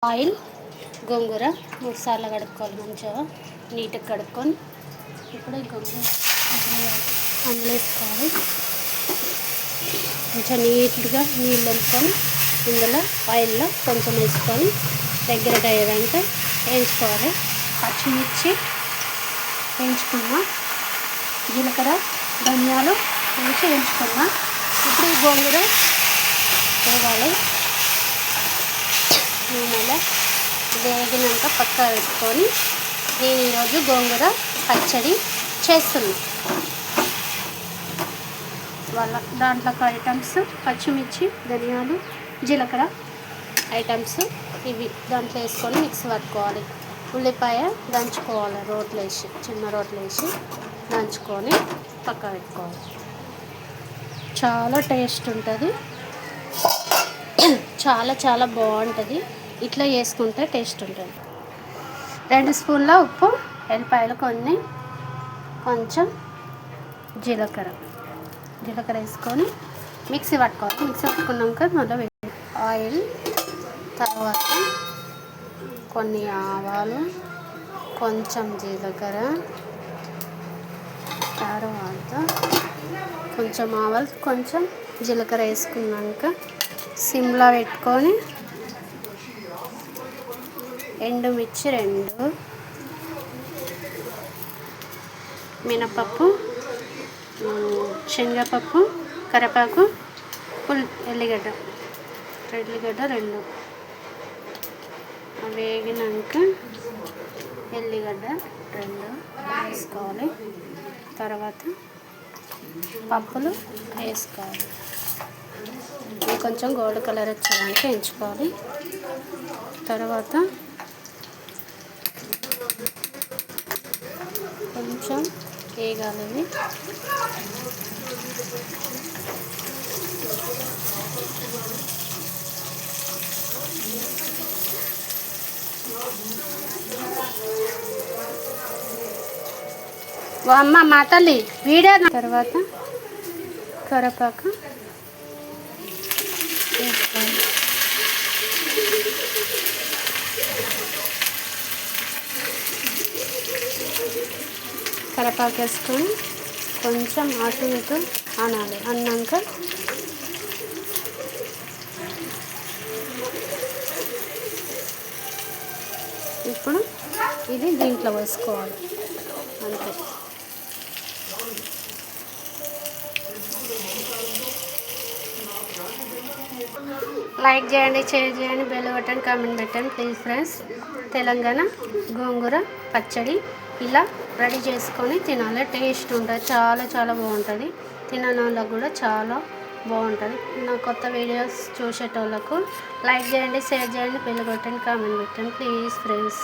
Oil, గోంగూర 3 సార్లు కడుక్కోవాలి. మంచిగా నీట్గా కడుక్కొని ఇప్పుడు గోంగూర అందులో వేసుకోవాలి. కొంచెం నీట్గా నీళ్ళు వేసుకొని ఇందులో ఆయిల్లో కొంచెం వేసుకొని దగ్గరగా అయ్యేదాకా వేయించుకోవాలి. పచ్చిమిర్చి వేయించుకున్నాం, జీలకర్ర ధనియాలు వేసి వేయించుకున్నాం. ఇప్పుడు ఈ గోంగూర వేయాలి. నూనెలో వేగినాక పక్క వేసుకొని నేను ఈరోజు గోంగూర పచ్చడి చేస్తున్నాను. దాంట్లోకి ఐటమ్స్ పచ్చిమిర్చి, ధనియాలు, జీలకర్ర ఐటమ్స్ ఇవి దాంట్లో వేసుకొని మిక్సీ పట్టుకోవాలి. ఉల్లిపాయ దంచుకోవాలి, రోట్లో వేసి చిన్న రోట్లో వేసి దంచుకొని పక్క పెట్టుకోవాలి. చాలా టేస్ట్ ఉంటుంది, చాలా చాలా బాగుంటుంది. ఇట్లా చేసుకుంటే టేస్ట్ ఉంటుంది. 2 స్పూన్ల ఉప్పు, ఎల్లిపాయలు కొన్ని, కొంచెం జీలకర్ర వేసుకొని మిక్సీ పట్టుకోవాలి. మిక్సీ పట్టుకున్నాక మళ్ళీ ఆయిల్, తర్వాత కొన్ని ఆవాలు, కొంచెం జీలకర్ర, తర్వాత కొంచెం ఆవాలు కొంచెం జీలకర్ర వేసుకున్నాక సిమ్లో పెట్టుకొని ఎండుమిర్చి 2, మినపప్పు, శనగపప్పు, కరివేపాకు, ఎల్లిగడ్డ 2 వేగినాక ఎల్లిగడ్డ 2 వేసుకోవాలి. తర్వాత పప్పులు వేసుకోవాలి. ఇవి కొంచెం గోల్డ్ కలర్ వచ్చేదానికి వేయించుకోవాలి. తర్వాత కొంచెం వేగాలి. అమ్మ మా తల్లి వీడియో. తర్వాత కరివేపాకు వేసుకోవాలి. కరివేపాకు వేసుకొని కొంచెం అటు ఇటు అనాలి. అన్నాక ఇప్పుడు ఇది దీంట్లో వేసుకోవాలి. అంతే. లైక్ చేయండి, షేర్ చేయండి, బెల్ బటన్, కామెంట్ పెట్టండి ప్లీజ్ ఫ్రెండ్స్. తెలంగాణ గోంగూర పచ్చడి ఇలా రెడీ చేసుకొని తినాలి. టేస్ట్ ఉంటుంది, చాలా చాలా బాగుంటుంది. తినని వాళ్ళకు కూడా చాలా బాగుంటుంది. నా కొత్త వీడియోస్ చూసేటోళ్ళకు లైక్ చేయండి, షేర్ చేయండి, బెల్ బటన్, కామెంట్ పెట్టండి ప్లీజ్ ఫ్రెండ్స్.